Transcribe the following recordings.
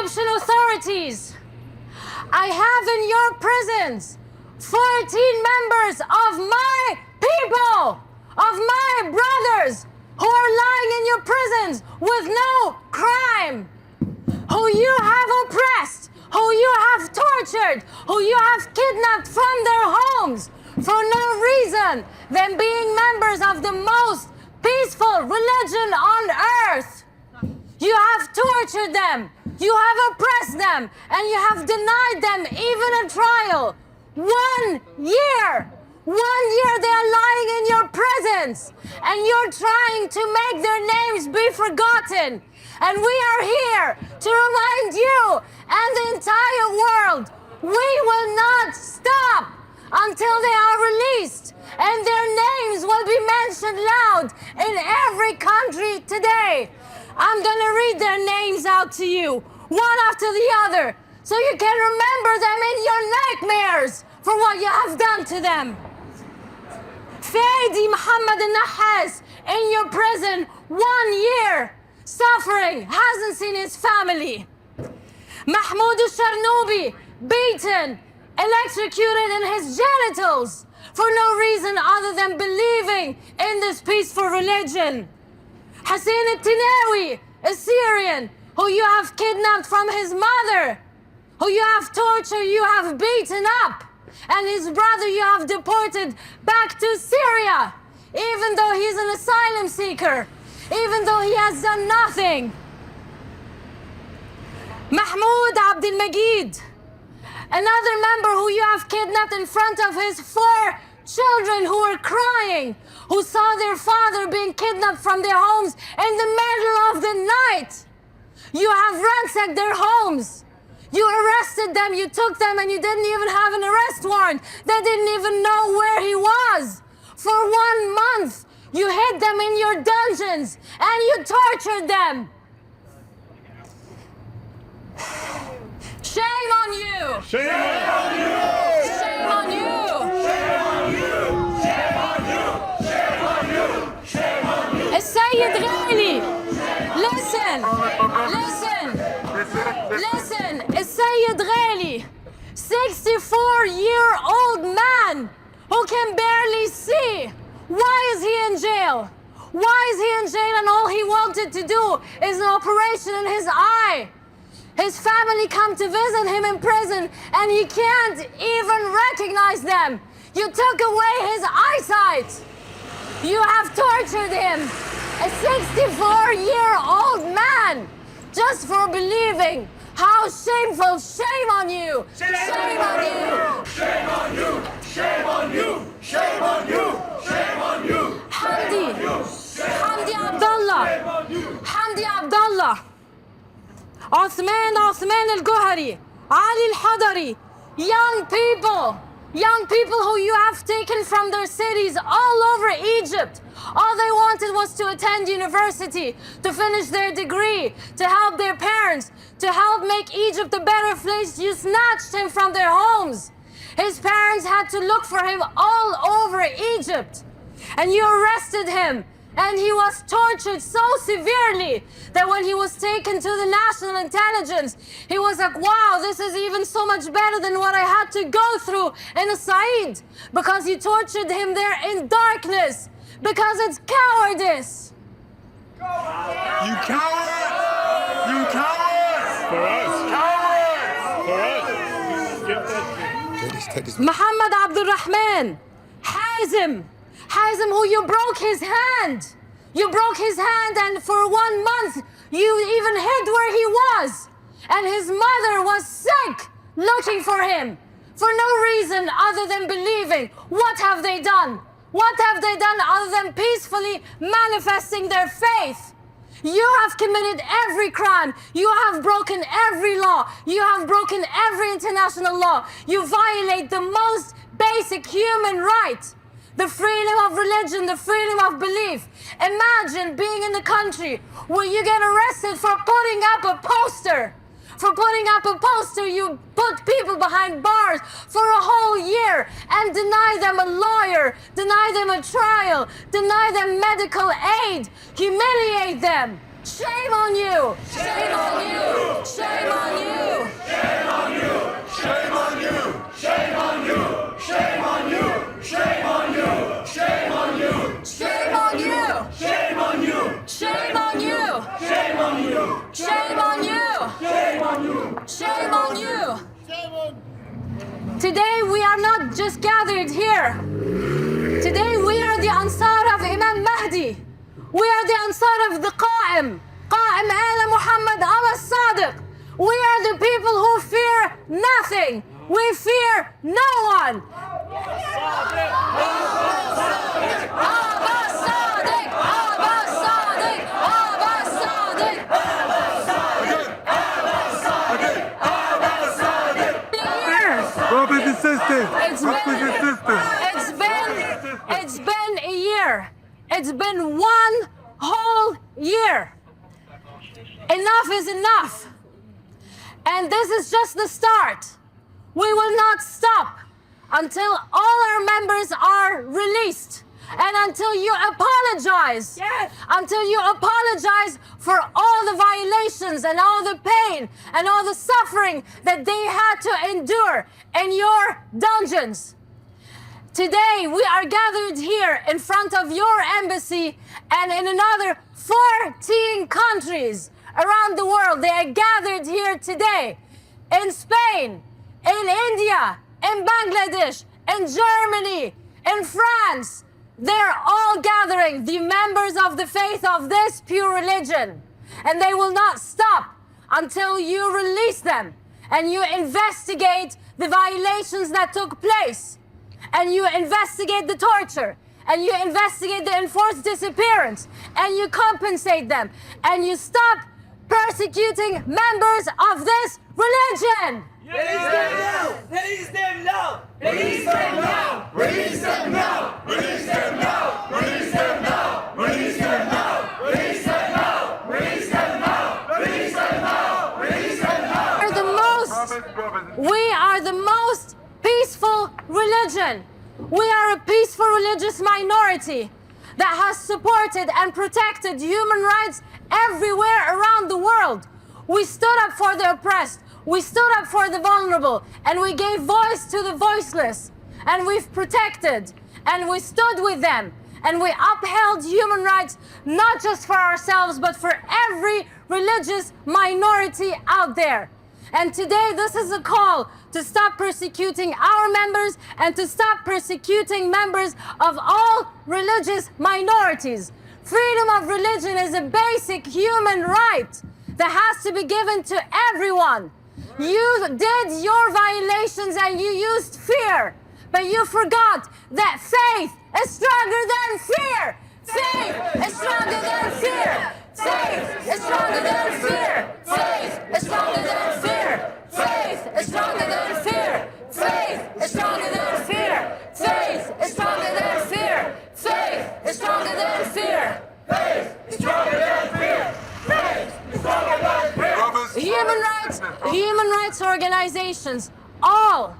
Egyptian authorities, I have in your prisons 14 members of my people, of my brothers, who are lying in your prisons with no crime, who you have oppressed, who you have tortured, who you have kidnapped from their homes for no reason than being members of the most peaceful religion on earth. You have tortured them, you have oppressed them, and you have denied them even a trial. 1 year! 1 year they are lying in your prisons, and you're trying to make their names be forgotten. And we are here to remind you and the entire world, we will not stop until they are released, and their names will be mentioned loud in every country today. I'm gonna read their names out to you, one after the other, so you can remember them in your nightmares for what you have done to them. Fadi Muhammad al-Nahas in your prison 1 year, suffering, hasn't seen his family. Mahmoud al-Sharnubi, beaten, electrocuted in his genitals for no reason other than believing in this peaceful religion. Hussein al-Tinawi, a Syrian, who you have kidnapped from his mother, who you have tortured, you have beaten up, and his brother you have deported back to Syria, even though he's an asylum seeker, even though he has done nothing. Mahmoud Abdel Majid, another member who you have kidnapped in front of his 4 children who were crying, who saw their father being kidnapped from their homes in the middle of the night. You have ransacked their homes. You arrested them, you took them, and you didn't even have an arrest warrant. They didn't even know where he was. For 1 month, you hid them in your dungeons and you tortured them. Shame on you! Shame on you! Shame on you! Shame on you! Shame on you! Shame on you! Shame on you! السيد غالي, listen, listen, listen. السيد غالي, 64-year-old man who can barely see. Why is he in jail? Why is he in jail and all he wanted to do is an operation in his eye? His family come to visit him in prison and he can't even recognize them. You took away his eyesight. You have tortured him. A 64-year-old man just for believing. How shameful. Shame on you. Shame on you. Shame on you. Shame on you. Shame on you. Shame on you. Hamdi Abdullah. Hamdi Abdullah. Othman al-Gohari. Ali al-Hadari. Young people who you have taken from their cities all over Egypt. All they wanted was to attend university, to finish their degree, to help their parents, to help make Egypt a better place. You snatched him from their homes. His parents had to look for him all over Egypt. And you arrested him. And he was tortured so severely that when he was taken to the national intelligence, he was like, wow, this is even so much better than what I had to go through in a Said, because you tortured him there in darkness, because it's cowardice. You coward! You coward! For us. Coward! For us. Get that. Muhammad Abdul Rahman, Hazim, who you broke his hand. You broke his hand, and for 1 month, you even hid where he was. And his mother was sick, looking for him, for no reason other than believing. What have they done? What have they done other than peacefully manifesting their faith? You have committed every crime. You have broken every law. You have broken every international law. You violate the most basic human right. The freedom of religion, the freedom of belief. Imagine being in a country where you get arrested for putting up a poster. For putting up a poster, you put people behind bars for a whole year and deny them a lawyer, deny them a trial, deny them medical aid, humiliate them. Shame on you! Shame on you! Shame on you! Shame on you! Shame on you! Shame on you! Shame on you! Shame on you! Shame on you! Shame on you! Shame on you! Shame on you! Shame on you! Shame on you! Shame on you! Shame on you! Today we are not just gathered here. Today we are the Ansar of Imam Mahdi. We are the Ansar of the قائم آل محمد الصادق. We are the people who fear nothing. We fear no one. Brothers and sisters, It's been a year. It's been one whole year. Enough is enough. And this is just the start. We will not stop until all our members are released and until you apologize. Yes. Until you apologize for all the violations and all the pain and all the suffering that they had to endure in your dungeons. Today, we are gathered here in front of your embassy and in another 14 countries around the world. They are gathered here today in Spain, in India, in Bangladesh, in Germany, in France. They're all gathering, the members of the faith of this pure religion. And they will not stop until you release them and you investigate the violations that took place. And you investigate the torture, and you investigate the enforced disappearance, and you compensate them, and you stop persecuting members of this religion. Release them now! Release them now! Release them now! Release them now! Release them now! Release them now! Release them now! Release them now! Release them now! Release them now! Release them now! We are the most peaceful religion. We are a peaceful religious minority that has supported and protected human rights everywhere around the world. We stood up for the oppressed. We stood up for the vulnerable, and we gave voice to the voiceless. And we've protected, and we stood with them, and we upheld human rights, not just for ourselves, but for every religious minority out there. And today, this is a call to stop persecuting our members and to stop persecuting members of all religious minorities. Freedom of religion is a basic human right that has to be given to everyone. You did your violations and you used fear, but you forgot that faith is stronger than fear. Faith is stronger than fear. Faith is stronger than fear. Faith is stronger than fear. Faith is stronger than fear. Faith is stronger than fear. Faith is stronger than fear. Faith is stronger than fear. Faith is stronger than fear. Faith is stronger than fear. Human rights organizations all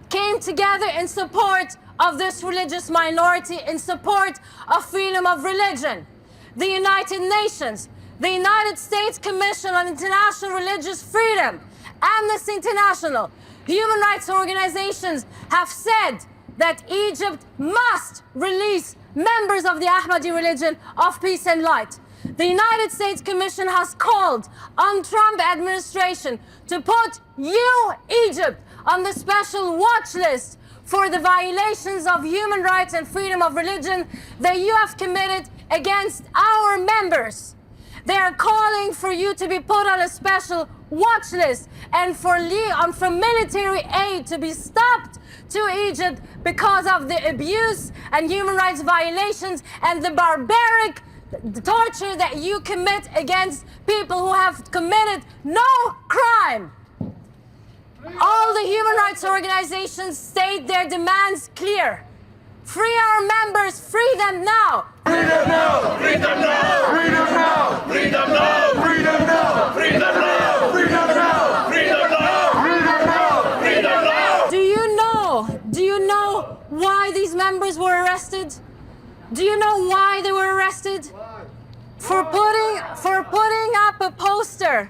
came together in support of this religious minority, in support of freedom of religion. The United Nations, the United States Commission on International Religious Freedom, Amnesty International, human rights organizations have said that Egypt must release members of the Ahmadi religion of peace and light. The United States Commission has called on Trump administration to put you, Egypt, on the special watch list for the violations of human rights and freedom of religion that you have committed against our members. They are calling for you to be put on a special watch list and for military aid to be stopped to Egypt because of the abuse and human rights violations and the barbaric torture that you commit against people who have committed no crime. All the human rights organizations state their demands clear. Free our members, free them now. Free them now! Free them now! Free them now! Free them now! Free them now! Free them now! Free them now! Free them now! Free them now! Free them now! Do you know why these members were arrested? Do you know why they were arrested? For putting up a poster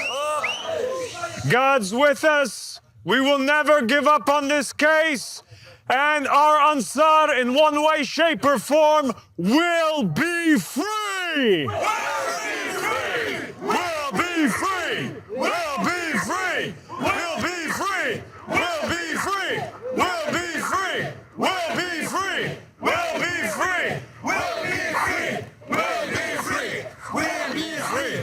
God's with us. We will never give up on this case. And our Ansar, in one way, shape, or form, will be free. We'll be free. We'll be free. We'll be free. We'll be free. We'll be free. We'll be free. We'll be free. We'll be free. We'll be free. We'll be free. We'll be free.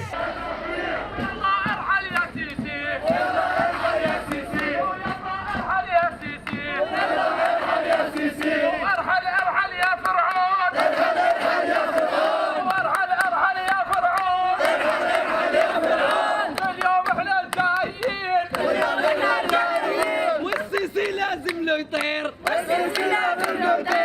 ارحل يا فرعون. ارحل يا فرعون. ارحل يا فرعون. اليوم احنا الجايين. اليوم احنا الجايين. والسيسي لازم له يطير. والسيسي لازم له يطير.